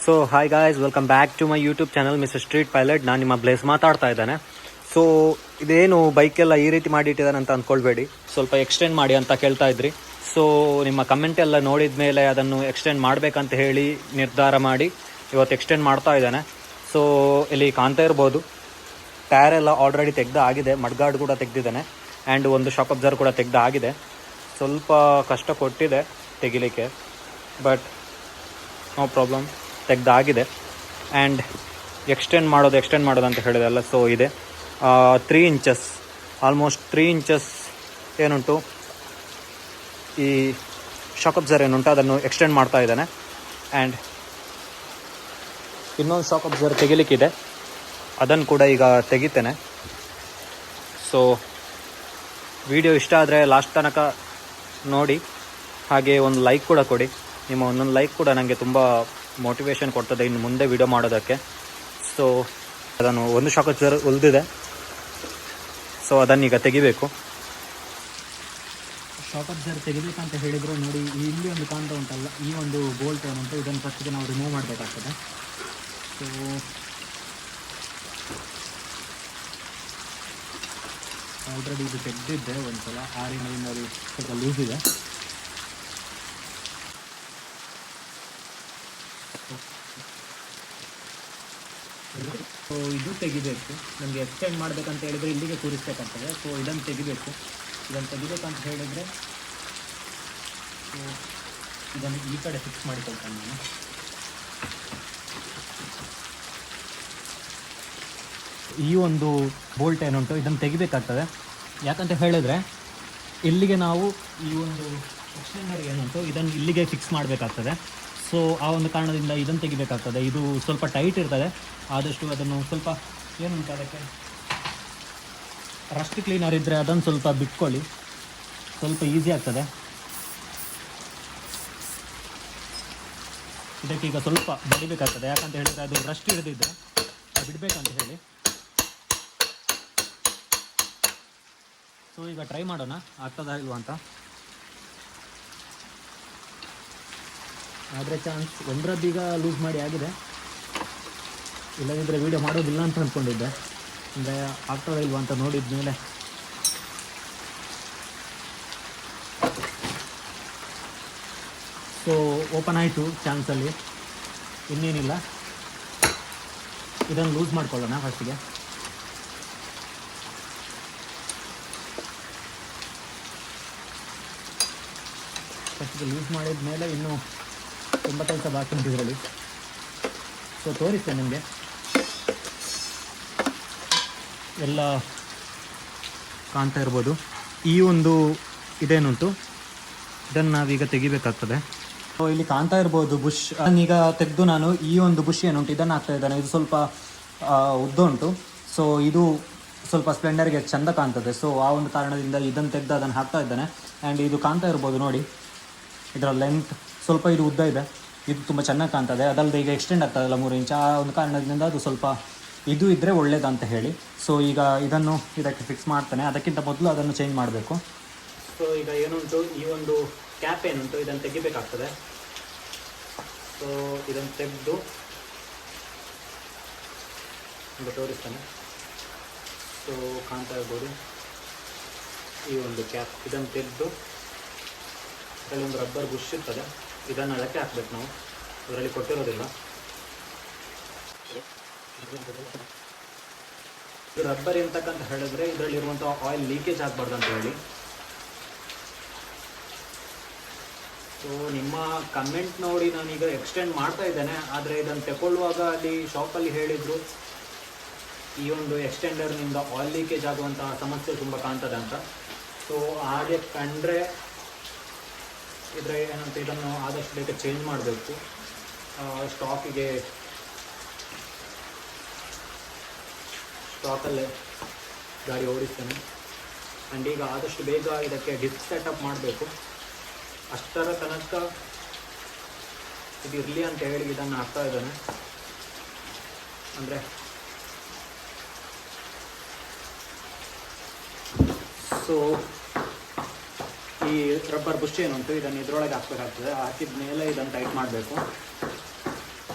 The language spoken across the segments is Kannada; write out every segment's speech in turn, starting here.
So hi guys, welcome back to my YouTube channel mister street pilot. ನಾನು ನಿಮ್ಮ ಬ್ಲೇಸ್ ಮಾತಾಡ್ತಾ ಇದ್ದಾನೆ. ಸೊ ಇದೇನು ಬೈಕೆಲ್ಲ ಈ ರೀತಿ ಮಾಡಿಟ್ಟಿದ್ದಾನೆ ಅಂತ ಅಂದ್ಕೊಳ್ಬೇಡಿ, ಸ್ವಲ್ಪ ಎಕ್ಸ್ಟೆಂಡ್ ಮಾಡಿ ಅಂತ ಕೇಳ್ತಾ ಇದ್ರಿ. ಸೊ ನಿಮ್ಮ ಕಮೆಂಟ್ ಎಲ್ಲ ನೋಡಿದ ಮೇಲೆ ಅದನ್ನು ಎಕ್ಸ್ಟೆಂಡ್ ಮಾಡಬೇಕಂತ ಹೇಳಿ ನಿರ್ಧಾರ ಮಾಡಿ ಇವತ್ತು ಎಕ್ಸ್ಟೆಂಡ್ ಮಾಡ್ತಾ ಇದ್ದಾನೆ. ಸೊ ಇಲ್ಲಿ ಕಾಣ್ತಾ ಇರ್ಬೋದು, ಟೈರ್ ಎಲ್ಲ ಆಲ್ರೆಡಿ ತೆಗ್ದು ಆಗಿದೆ, ಮಡ್ಗಾರ್ಡ್ ಕೂಡ ತೆಗೆದಿದ್ದಾನೆ ಆ್ಯಂಡ್ ಒಂದು ಶಾಕ್ ಅಬ್ಸರ್ವ್ ಕೂಡ ತೆಗ್ದು ಆಗಿದೆ. ಸ್ವಲ್ಪ ಕಷ್ಟ ಕೊಟ್ಟಿದೆ ತೆಗಿಲಿಕ್ಕೆ, ಬಟ್ ನೋ ಪ್ರಾಬ್ಲಮ್, ತೆಗ್ದಾಗಿದೆ. ಆ್ಯಂಡ್ ಎಕ್ಸ್ಟೆಂಡ್ ಮಾಡೋದು ಅಂತ ಹೇಳಿದೆಲ್ಲ. ಸೊ ಇದೆ 3 ಇಂಚಸ್, ಆಲ್ಮೋಸ್ಟ್ 3 ಇಂಚಸ್ ಏನುಂಟು ಈ ಶಾಕ್ ಅಬ್ಸರ್ವ್ ಏನುಂಟು ಅದನ್ನು ಎಕ್ಸ್ಟೆಂಡ್ ಮಾಡ್ತಾ ಇದ್ದಾನೆ. ಆ್ಯಂಡ್ ಇನ್ನೊಂದು ಶಾಕ್ ಅಬ್ಸರ್ವ್ ತೆಗಿಲಿಕ್ಕಿದೆ, ಅದನ್ನು ಕೂಡ ಈಗ ತೆಗಿತೇನೆ. ಸೊ ವಿಡಿಯೋ ಇಷ್ಟ ಆದರೆ ಲಾಸ್ಟ್ ತನಕ ನೋಡಿ, ಹಾಗೆ ಒಂದು ಲೈಕ್ ಕೂಡ ಕೊಡಿ. ನಿಮ್ಮ ಒಂದೊಂದು ಲೈಕ್ ಕೂಡ ನನಗೆ ತುಂಬ ಮೋಟಿವೇಶನ್ ಕೊಡ್ತದೆ ಇನ್ನು ಮುಂದೆ ವಿಡಿಯೋ ಮಾಡೋದಕ್ಕೆ. ಸೊ ಅದನ್ನು ಒಂದು ಶಾಕ್ ಅಬ್ಸರ್ವ್ ಉಳಿದಿದೆ, ಸೊ ಅದನ್ನೀಗ ತೆಗಿಬೇಕು. ಶಾಕ್ ಅಬ್ಸರ್ವ್ ತೆಗಿಬೇಕಂತ ಹೇಳಿದರೆ ನೋಡಿ, ಇಲ್ಲಿ ಒಂದು ಕಾಣ್ತಾ ಉಂಟಲ್ಲ, ಈ ಒಂದು ಬೋಲ್ಟ್ ಏನುಂಟು ಇದನ್ನು ಫಸ್ಟಿಗೆ ನಾವು ರಿಮೂವ್ ಮಾಡಬೇಕಾಗ್ತದೆ. ಸೊ ಆಲ್ರೆಡಿ ಇದು ತೆಗೆದಿದ್ದೆ ಒಂದು ಸಲ, ಆರಿನಲ್ಲಿ ಸ್ವಲ್ಪ ಲೂಸ್ ಇದೆ. ಸೊ ಇದು ತೆಗಿಬೇಕು, ನಮಗೆ ಎಕ್ಸ್ಟೆಂಡ್ ಮಾಡಬೇಕಂತ ಹೇಳಿದರೆ ಇಲ್ಲಿಗೆ ಕೂರಿಸ್ಬೇಕಾಗ್ತದೆ. ಸೊ ಇದನ್ನು ತೆಗಿಬೇಕಂತ ಹೇಳಿದರೆ ಸೊ ಇದನ್ನು ಈ ಕಡೆ ಫಿಕ್ಸ್ ಮಾಡಿಕೊಳ್ತೇನೆ ನಾನು. ಈ ಒಂದು ಬೋಲ್ಟ್ ಏನುಂಟು ಇದನ್ನು ತೆಗಿಬೇಕಾಗ್ತದೆ. ಯಾಕಂತ ಹೇಳಿದರೆ ಇಲ್ಲಿಗೆ ನಾವು ಈ ಒಂದು ಎಕ್ಸ್ಟೆಂಡರ್ ಏನುಂಟು ಇದನ್ನು ಇಲ್ಲಿಗೆ ಫಿಕ್ಸ್ ಮಾಡಬೇಕಾಗ್ತದೆ. ಸೊ ಆ ಒಂದು ಕಾರಣದಿಂದ ಇದನ್ನು ತೆಗಿಬೇಕಾಗ್ತದೆ. ಇದು ಸ್ವಲ್ಪ ಟೈಟ್ ಇರ್ತದೆ, ಆದಷ್ಟು ಅದನ್ನು ಸ್ವಲ್ಪ ಏನುಂಟು ಅದಕ್ಕೆ ರಸ್ಟ್ ಕ್ಲೀನರ್ ಇದ್ದರೆ ಅದನ್ನು ಸ್ವಲ್ಪ ಬಿಟ್ಕೊಳ್ಳಿ, ಸ್ವಲ್ಪ ಈಸಿ ಆಗ್ತದೆ. ಇದಕ್ಕೀಗ ಸ್ವಲ್ಪ ಬಡಿಬೇಕಾಗ್ತದೆ, ಯಾಕಂತ ಹೇಳಿದರೆ ಅದು ರಸ್ಟ್ ಹಿಡಿದಿದ್ದರೆ ಬಿಡಬೇಕಂತ ಹೇಳಿ. ಸೊ ಈಗ ಟ್ರೈ ಮಾಡೋಣ ಆಗ್ತದಾ ಇಲ್ವಾ ಅಂತ. ಆದರೆ ಚಾನ್ಸ್ ಒಂದರದ್ದೀಗ ಲೂಸ್ ಮಾಡಿ ಆಗಿದೆ, ಇಲ್ಲದಿದ್ದರೆ ವೀಡಿಯೋ ಮಾಡೋದಿಲ್ಲ ಅಂತ ಅಂದ್ಕೊಂಡಿದ್ದೆ. ಅಂದರೆ ಆಗ್ತದ ಇಲ್ವಾ ಅಂತ ನೋಡಿದ ಮೇಲೆ ಸೊ ಓಪನ್ ಆಯಿತು ಚಾನ್ಸಲ್ಲಿ. ಇನ್ನೇನಿಲ್ಲ, ಇದನ್ನು ಲೂಸ್ ಮಾಡ್ಕೊಳ್ಳೋಣ ಫಸ್ಟಿಗೆ. ಲೂಸ್ ಮಾಡಿದ ಮೇಲೆ ಇನ್ನೂ ತುಂಬ ಕೆಲಸ ಬಾಕಿ ಉಂಟು ಇದರಲ್ಲಿ. ಸೊ ತೋರಿಸ್ತೇನೆ ನಿಮಗೆ ಎಲ್ಲ ಕಾಣ್ತಾ ಇರ್ಬೋದು. ಈ ಒಂದು ಇದೇನುಂಟು ಇದನ್ನು ನಾವೀಗ ತೆಗಿಬೇಕಾಗ್ತದೆ. ಸೊ ಇಲ್ಲಿ ಕಾಣ್ತಾ ಇರ್ಬೋದು ಬುಷ್, ಈಗ ತೆಗೆದು ನಾನು ಈ ಒಂದು ಬುಷ್ ಏನುಂಟು ಇದನ್ನು ಹಾಕ್ತಾ ಇದ್ದಾನೆ. ಇದು ಸ್ವಲ್ಪ ಉದ್ದ ಉಂಟು, ಸೊ ಇದು ಸ್ವಲ್ಪ ಸ್ಪ್ಲೆಂಡರ್ಗೆ ಚೆಂದ ಕಾಣ್ತದೆ. ಸೊ ಆ ಒಂದು ಕಾರಣದಿಂದ ಇದನ್ನು ತೆಗೆದು ಅದನ್ನು ಹಾಕ್ತಾ ಇದ್ದಾನೆ. ಆ್ಯಂಡ್ ಇದು ಕಾಣ್ತಾ ಇರ್ಬೋದು ನೋಡಿ, ಇದರ ಲೆಂತ್ ಸ್ವಲ್ಪ ಇದು ಉದ್ದ ಇದೆ, ಇದು ತುಂಬ ಚೆನ್ನಾಗಿ ಕಾಣ್ತದೆ. ಅದಲ್ಲದೆ ಈಗ ಎಕ್ಸ್ಟೆಂಡ್ ಆಗ್ತದಲ್ಲ 3 ಇಂಚ್, ಆ ಒಂದು ಕಾರಣದಿಂದ ಅದು ಸ್ವಲ್ಪ ಇದು ಇದ್ದರೆ ಒಳ್ಳೇದಂತ ಹೇಳಿ. ಸೊ ಈಗ ಇದನ್ನು ಇದಕ್ಕೆ ಫಿಕ್ಸ್ ಮಾಡ್ತಾನೆ, ಅದಕ್ಕಿಂತ ಮೊದಲು ಅದನ್ನು ಚೇಂಜ್ ಮಾಡಬೇಕು. ಸೊ ಈಗ ಏನುಂಟು ಈ ಒಂದು ಕ್ಯಾಪ್ ಏನುಂಟು ಇದನ್ನು ತೆಗಿಬೇಕಾಗ್ತದೆ. ಸೊ ಇದನ್ನು ತೆಗೆದು ಈಗ ತೋರಿಸ್ತಾನೆ. ಸೊ ಕಾಣ್ತಾ ಇರ್ಬೋದು ಈ ಒಂದು ಕ್ಯಾಪ್, ಇದನ್ನು ತೆಗೆದು ಒಂದು ರಬ್ಬರ್ ಬುಷ್ ಇರ್ತದೆ, ಇದನ್ನು ಅದಕ್ಕೆ ಹಾಕ್ಬೇಕು ನಾವು, ಇದರಲ್ಲಿ ಕೊಟ್ಟಿರೋದಿಲ್ಲ. ಇದು ರಬ್ಬರ್ ಎಂತಕ್ಕಂತ ಹೇಳಿದ್ರೆ ಇದರಲ್ಲಿರುವಂಥ ಆಯಿಲ್ ಲೀಕೇಜ್ ಆಗಬಾರ್ದು ಅಂತ ಹೇಳಿ. ಸೊ ನಿಮ್ಮ ಕಮೆಂಟ್ ನೋಡಿ ನಾನೀಗ ಎಕ್ಸ್ಟೆಂಡ್ ಮಾಡ್ತಾ ಇದ್ದೇನೆ. ಆದರೆ ಇದನ್ನು ತಗೊಳ್ಳುವಾಗ ಅಲ್ಲಿ ಶಾಪಲ್ಲಿ ಹೇಳಿದರು ಈ ಒಂದು ಎಕ್ಸ್ಟೆಂಡರ್ನಿಂದ ಆಯಿಲ್ ಲೀಕೇಜ್ ಆಗುವಂತಹ ಸಮಸ್ಯೆ ತುಂಬ ಕಾಣ್ತದೆ ಅಂತ. ಸೊ ಹಾಗೆ ಕಂಡ್ರೆ ಇದ್ರೆ ಏನಂತ ಇದನ್ನು ಆದಷ್ಟು ಬೇಗ ಚೇಂಜ್ ಮಾಡಬೇಕು. ಸ್ಟಾಕಲ್ಲೇ ಗಾಡಿ ಓಡಿಸ್ತೇನೆ. ಆ್ಯಂಡ್ ಈಗ ಆದಷ್ಟು ಬೇಗ ಇದಕ್ಕೆ ಡಿಸ್ಕ್ ಸೆಟಪ್ ಮಾಡಬೇಕು. ಅಷ್ಟರ ತನಕ ಇದು ಇರಲಿ ಅಂತ ಹೇಳಿ ಇದನ್ನು ಹಾಕ್ತಾ ಇದ್ದಾನೆ. ಅಂದರೆ ಸೊ ಈ ರಬ್ಬರ್ ಬುಷ್ ಏನುಂಟು ಇದನ್ನು ಇದರೊಳಗೆ ಹಾಕಬೇಕಾಗ್ತದೆ. ಹಾಕಿದ ಮೇಲೆ ಇದನ್ನು ಟೈಟ್ ಮಾಡಬೇಕು.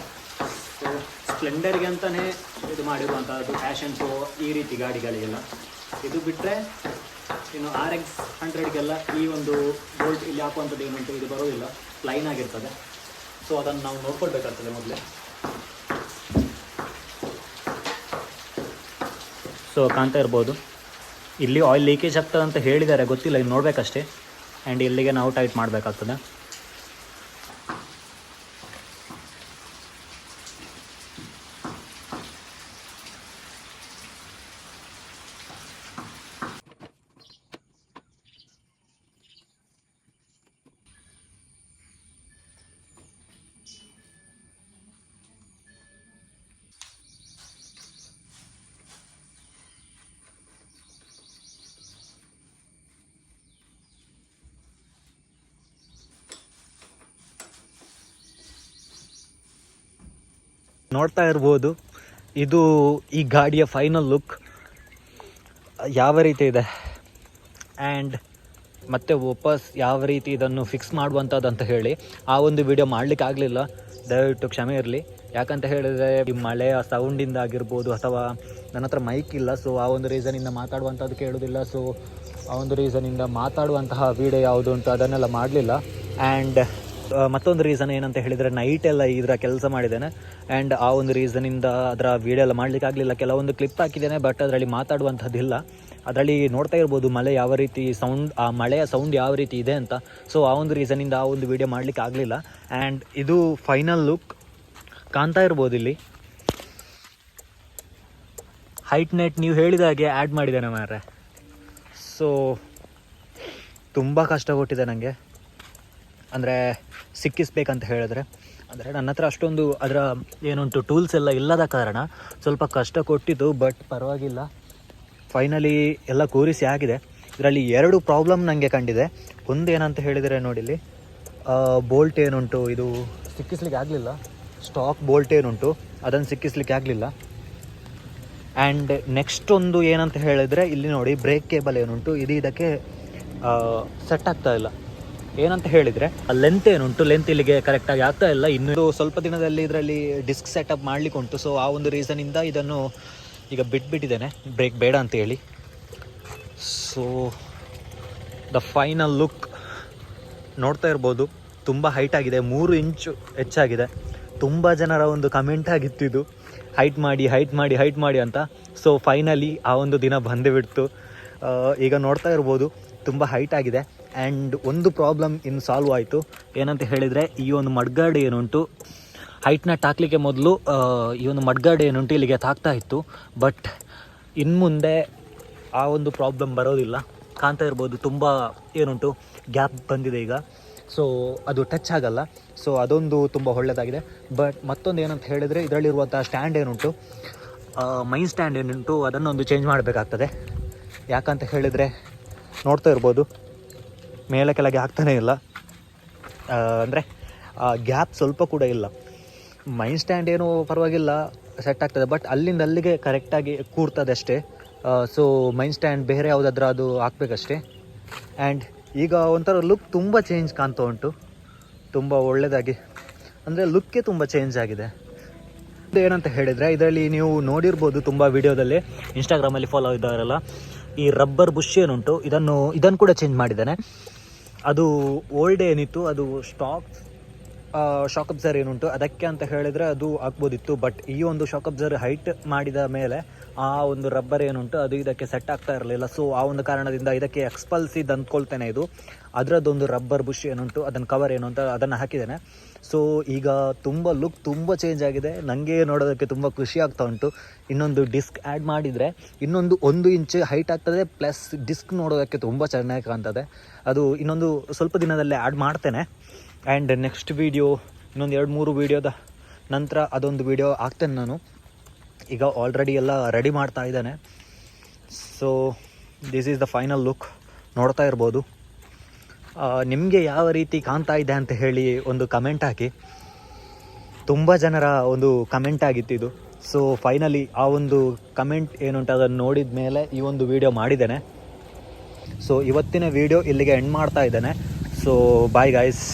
ಸ್ಪ್ಲೆಂಡರ್ಗೆ ಅಂತಲೇ ಇದು ಮಾಡಿರುವಂಥದ್ದು ಪ್ಯಾಷನ್ ಶೋ ಈ ರೀತಿ ಗಾಡಿಗಳಿಗೆಲ್ಲ. ಇದು ಬಿಟ್ಟರೆ ಇನ್ನು RX100ಗೆಲ್ಲ ಈ ಒಂದು ಬೋಲ್ಟ್ ಇಲ್ಲಿ ಹಾಕುವಂಥದ್ದು ಏನುಂಟು ಇದು ಬರೋದಿಲ್ಲ, ಪ್ಲೈನ್ ಆಗಿರ್ತದೆ. ಸೊ ಅದನ್ನು ನಾವು ನೋಡ್ಕೊಳ್ಬೇಕಾಗ್ತದೆ ಮೊದಲೇ. ಸೊ ಕಾಣ್ತಾ ಇರ್ಬೋದು ಇಲ್ಲಿ ಆಯಿಲ್ ಲೀಕೇಜ್ ಆಗ್ತದೆ ಅಂತ ಹೇಳಿದ್ದಾರೆ, ಗೊತ್ತಿಲ್ಲ, ಇನ್ನು ನೋಡಬೇಕಷ್ಟೇ. ಆ್ಯಂಡ್ ಇಲ್ಲಿಗೆ ನಾವು ಟೈಟ್ ಮಾಡಬೇಕಾಗ್ತದೆ. ನೋಡ್ತಾ ಇರ್ಬೋದು ಇದು ಈ ಗಾಡಿಯ ಫೈನಲ್ ಲುಕ್ ಯಾವ ರೀತಿ ಇದೆ. ಆ್ಯಂಡ್ ಮತ್ತೆ ವಾಪಸ್ ಯಾವ ರೀತಿ ಇದನ್ನು ಫಿಕ್ಸ್ ಮಾಡುವಂಥದ್ದು ಅಂತ ಹೇಳಿ ಆ ಒಂದು ವಿಡಿಯೋ ಮಾಡಲಿಕ್ಕೆ ಆಗಲಿಲ್ಲ, ದಯವಿಟ್ಟು ಕ್ಷಮೆ ಇರಲಿ. ಯಾಕಂತ ಹೇಳಿದರೆ ಈ ಮಳೆಯ ಸೌಂಡಿಂದ ಆಗಿರ್ಬೋದು, ಅಥವಾ ನನ್ನ ಹತ್ರ ಮೈಕ್ ಇಲ್ಲ, ಸೊ ಆ ಒಂದು ರೀಸನಿಂದ ಮಾತಾಡುವಂಥದ್ದು ಕೇಳೋದಿಲ್ಲ. ಸೊ ಆ ಒಂದು ರೀಸನಿಂದ ಮಾತಾಡುವಂತಹ ವಿಡಿಯೋ ಯಾವುದು ಉಂಟು ಅದನ್ನೆಲ್ಲ ಮಾಡಲಿಲ್ಲ. ಆ್ಯಂಡ್ ಮತ್ತೊಂದು ರೀಸನ್ ಏನಂತ ಹೇಳಿದರೆ ನೈಟೆಲ್ಲ ಇದರ ಕೆಲಸ ಮಾಡಿದ್ದೇನೆ. ಆ್ಯಂಡ್ ಆ ಒಂದು ರೀಸನಿಂದ ಅದರ ವೀಡಿಯೋ ಎಲ್ಲ ಮಾಡಲಿಕ್ಕೆ ಆಗಲಿಲ್ಲ. ಕೆಲವೊಂದು ಕ್ಲಿಪ್ ಹಾಕಿದ್ದೇನೆ, ಬಟ್ ಅದರಲ್ಲಿ ಮಾತಾಡುವಂಥದ್ದಿಲ್ಲ. ಅದರಲ್ಲಿ ನೋಡ್ತಾ ಇರ್ಬೋದು ಮಳೆ ಯಾವ ರೀತಿ ಸೌಂಡ್, ಆ ಮಳೆಯ ಸೌಂಡ್ ಯಾವ ರೀತಿ ಇದೆ ಅಂತ. ಸೊ ಆ ಒಂದು ರೀಸನಿಂದ ಆ ಒಂದು ವೀಡಿಯೋ ಮಾಡಲಿಕ್ಕೆ ಆಗಲಿಲ್ಲ. ಆ್ಯಂಡ್ ಇದು ಫೈನಲ್ ಲುಕ್ ಕಾಣ್ತಾ ಇರ್ಬೋದು. ಇಲ್ಲಿ ಹೈಟ್ ನೆಟ್ ನೀವು ಹೇಳಿದ ಹಾಗೆ ಆ್ಯಡ್ ಮಾಡಿದ್ದೇನೆ ಮಾರ್ರೆ. ಸೊ ತುಂಬ ಕಷ್ಟ ಕೊಟ್ಟಿದೆ ನನಗೆ, ಅಂದರೆ ಸಿಕ್ಕಿಸ್ಬೇಕಂತ ಹೇಳಿದ್ರೆ. ಅಂದರೆ ನನ್ನ ಹತ್ರ ಅಷ್ಟೊಂದು ಅದರ ಏನುಂಟು ಟೂಲ್ಸ್ ಎಲ್ಲ ಇಲ್ಲದ ಕಾರಣ ಸ್ವಲ್ಪ ಕಷ್ಟ ಕೊಟ್ಟಿದ್ದು, ಬಟ್ ಪರವಾಗಿಲ್ಲ, ಫೈನಲಿ ಎಲ್ಲ ಕೂರಿಸಿ ಆಗಿದೆ. ಇದರಲ್ಲಿ 2 ಪ್ರಾಬ್ಲಮ್ ನನಗೆ ಕಂಡಿದೆ. ಒಂದು ಏನಂತ ಹೇಳಿದರೆ ನೋಡಿಲ್ಲಿ ಬೋಲ್ಟ್ ಏನುಂಟು ಇದು ಸಿಕ್ಕಿಸ್ಲಿಕ್ಕೆ ಆಗಲಿಲ್ಲ. ಸ್ಟಾಕ್ ಬೋಲ್ಟ್ ಏನುಂಟು ಅದನ್ನು ಸಿಕ್ಕಿಸ್ಲಿಕ್ಕೆ ಆಗಲಿಲ್ಲ. ಆ್ಯಂಡ್ ನೆಕ್ಸ್ಟ್ ಒಂದು ಏನಂತ ಹೇಳಿದರೆ ಇಲ್ಲಿ ನೋಡಿ ಬ್ರೇಕ್ ಕೇಬಲ್ ಏನುಂಟು ಇದು ಇದಕ್ಕೆ ಸೆಟ್ ಆಗ್ತಾ ಇಲ್ಲ. ಏನಂತ ಹೇಳಿದರೆ ಲೆಂತ್ ಏನುಂಟು, ಲೆಂತ್ ಇಲ್ಲಿಗೆ ಕರೆಕ್ಟಾಗಿ ಆಗ್ತಾ ಇಲ್ಲ. ಇನ್ನು ಸ್ವಲ್ಪ ದಿನದಲ್ಲಿ ಇದರಲ್ಲಿ ಡಿಸ್ಕ್ ಸೆಟಪ್ ಮಾಡಲಿಕ್ಕೆ ಉಂಟು. ಸೊ ಆ ಒಂದು ರೀಸನಿಂದ ಇದನ್ನು ಈಗ ಬಿಟ್ಬಿಟ್ಟಿದ್ದೇನೆ, ಬ್ರೇಕ್ ಬೇಡ ಅಂತೇಳಿ. ಸೊ ದ ಫೈನಲ್ ಲುಕ್ ನೋಡ್ತಾ ಇರ್ಬೋದು, ತುಂಬ ಹೈಟ್ ಆಗಿದೆ, 3 ಇಂಚು ಹೆಚ್ಚಾಗಿದೆ. ತುಂಬ ಜನರ ಒಂದು ಕಮೆಂಟ್ ಆಗಿತ್ತು ಇದು ಹೈಟ್ ಮಾಡಿ ಅಂತ. ಸೊ ಫೈನಲಿ ಆ ಒಂದು ದಿನ ಬಂದು ಬಿಡ್ತು. ಈಗ ನೋಡ್ತಾ ಇರ್ಬೋದು ತುಂಬ ಹೈಟ್ ಆಗಿದೆ. ಆ್ಯಂಡ್ ಒಂದು ಪ್ರಾಬ್ಲಮ್ ಇನ್ನು ಸಾಲ್ವ್ ಆಯಿತು. ಏನಂತ ಹೇಳಿದರೆ ಈ ಒಂದು ಮಡ್ಗಾರ್ಡ್ ಏನುಂಟು ಹೈಟ್ ನಟ್ ಹಾಕಲಿಕ್ಕೆ ಮೊದಲು ಈ ಒಂದು ಮಡ್ಗಾರ್ಡ್ ಏನುಂಟು ಇಲ್ಲಿಗೆ ತಾಗ್ತಾ ಇತ್ತು. ಬಟ್ ಇನ್ನು ಮುಂದೆ ಆ ಒಂದು ಪ್ರಾಬ್ಲಮ್ ಬರೋದಿಲ್ಲ. ಕಾಣ್ತಾ ಇರ್ಬೋದು ತುಂಬ ಏನುಂಟು ಗ್ಯಾಪ್ ಬಂದಿದೆ ಈಗ. ಸೊ ಅದು ಟಚ್ ಆಗಲ್ಲ. ಸೊ ಅದೊಂದು ತುಂಬ ಒಳ್ಳೆಯದಾಗಿದೆ. ಬಟ್ ಮತ್ತೊಂದು ಏನಂತ ಹೇಳಿದರೆ ಇದರಲ್ಲಿರುವಂಥ ಸ್ಟ್ಯಾಂಡ್ ಏನುಂಟು, ಮೈನ್ ಸ್ಟ್ಯಾಂಡ್ ಏನುಂಟು ಅದನ್ನೊಂದು ಚೇಂಜ್ ಮಾಡಬೇಕಾಗ್ತದೆ. ಯಾಕಂತ ಹೇಳಿದರೆ ನೋಡ್ತಾ ಇರ್ಬೋದು ಮೇಲೆ ಕೆಳಗೆ ಆಗ್ತಾನೇ ಇಲ್ಲ, ಅಂದರೆ ಗ್ಯಾಪ್ ಸ್ವಲ್ಪ ಕೂಡ ಇಲ್ಲ. ಮೈನ್ ಸ್ಟ್ಯಾಂಡ್ ಏನೂ ಪರವಾಗಿಲ್ಲ, ಸೆಟ್ ಆಗ್ತದೆ, ಬಟ್ ಅಲ್ಲಿಂದ ಅಲ್ಲಿಗೆ ಕರೆಕ್ಟಾಗಿ ಕೂರ್ತದೆ ಅಷ್ಟೇ. ಸೊ ಮೈನ್ ಸ್ಟ್ಯಾಂಡ್ ಬೇರೆ ಯಾವುದಾದ್ರೂ ಅದು ಹಾಕಬೇಕಷ್ಟೇ. ಆ್ಯಂಡ್ ಈಗ ಒಂಥರ ಲುಕ್ ತುಂಬ ಚೇಂಜ್ ಕಾಣ್ತಾ ಉಂಟು, ತುಂಬ ಒಳ್ಳೆಯದಾಗಿ, ಅಂದರೆ ಲುಕ್ಕೇ ತುಂಬ ಚೇಂಜ್ ಆಗಿದೆ. ಇದು ಏನಂತ ಹೇಳಿದರೆ ಇದರಲ್ಲಿ ನೀವು ನೋಡಿರ್ಬೋದು ತುಂಬ ವೀಡಿಯೋದಲ್ಲಿ, ಇನ್ಸ್ಟಾಗ್ರಾಮಲ್ಲಿ ಫಾಲೋ ಇದ್ದಾರಲ್ಲ, ಈ ರಬ್ಬರ್ ಬುಷ್ ಏನುಂಟು ಇದನ್ನು ಕೂಡ ಚೇಂಜ್ ಮಾಡಿದ್ದಾನೆ. ಅದು ಓಲ್ಡ್ ಏನಿತ್ತು ಅದು ಶಾಕ್ ಅಬ್ಸರ್ ಏನುಂಟು ಅದಕ್ಕೆ ಅಂತ ಹೇಳಿದರೆ ಅದು ಆಗ್ಬೋದಿತ್ತು. ಬಟ್ ಈ ಒಂದು ಶಾಕ್ ಅಬ್ಸರ್ ಹೈಟ್ ಮಾಡಿದ ಮೇಲೆ ಆ ಒಂದು ರಬ್ಬರ್ ಏನುಂಟು ಅದು ಇದಕ್ಕೆ ಸೆಟ್ ಆಗ್ತಾ ಇರಲಿಲ್ಲ. ಸೊ ಆ ಒಂದು ಕಾರಣದಿಂದ ಇದಕ್ಕೆ ಎಕ್ಸ್ಪಲ್ಸಿದ್ ಅಂದ್ಕೊಳ್ತೇನೆ. ಇದು ಅದರದ್ದೊಂದು ರಬ್ಬರ್ ಬುಷ್ ಏನುಂಟು ಅದನ್ನು ಕವರ್ ಏನು ಅಂತ ಅದನ್ನು ಹಾಕಿದ್ದೇನೆ. ಸೊ ಈಗ ತುಂಬ ಲುಕ್ ತುಂಬ ಚೇಂಜ್ ಆಗಿದೆ. ನನಗೆ ನೋಡೋದಕ್ಕೆ ತುಂಬ ಖುಷಿ ಆಗ್ತಾ ಉಂಟು. ಇನ್ನೊಂದು ಡಿಸ್ಕ್ ಆ್ಯಡ್ ಮಾಡಿದರೆ ಇನ್ನೊಂದು 1 ಇಂಚ್ ಹೈಟ್ ಆಗ್ತದೆ, ಪ್ಲಸ್ ಡಿಸ್ಕ್ ನೋಡೋದಕ್ಕೆ ತುಂಬ ಚೆನ್ನಾಗಿ ಕಾಣ್ತದೆ. ಅದು ಇನ್ನೊಂದು ಸ್ವಲ್ಪ ದಿನದಲ್ಲೇ ಆ್ಯಡ್ ಮಾಡ್ತೇನೆ. ಆ್ಯಂಡ್ ನೆಕ್ಸ್ಟ್ ವೀಡಿಯೋ ಇನ್ನೊಂದು 2-3 ವೀಡಿಯೋದ ನಂತರ ಅದೊಂದು ವೀಡಿಯೋ ಹಾಕ್ತೇನೆ ನಾನು. ಈಗ ಆಲ್ರೆಡಿ ಎಲ್ಲ ರೆಡಿ ಮಾಡ್ತಾ ಇದ್ದಾನೆ. So this is the final look. ನೋಡ್ತಾ ಇರ್ಬೋದು. ನಿಮಗೆ ಯಾವ ರೀತಿ ಕಾಣ್ತಾ ಇದೆ ಅಂತ ಹೇಳಿ ಒಂದು ಕಮೆಂಟ್ ಹಾಕಿ. ತುಂಬ ಜನರ ಒಂದು ಕಮೆಂಟ್ ಆಗಿತ್ತು ಇದು. ಸೊ ಫೈನಲಿ ಆ ಒಂದು ಕಮೆಂಟ್ ಏನುಂಟು ಅದನ್ನು ನೋಡಿದ ಮೇಲೆ ಈ ಒಂದು ವಿಡಿಯೋ ಮಾಡಿದ್ದೇನೆ. ಸೊ ಇವತ್ತಿನ ವಿಡಿಯೋ ಇಲ್ಲಿಗೆ ಎಂಡ್ ಮಾಡ್ತಾ ಇದ್ದೇನೆ. So bye guys.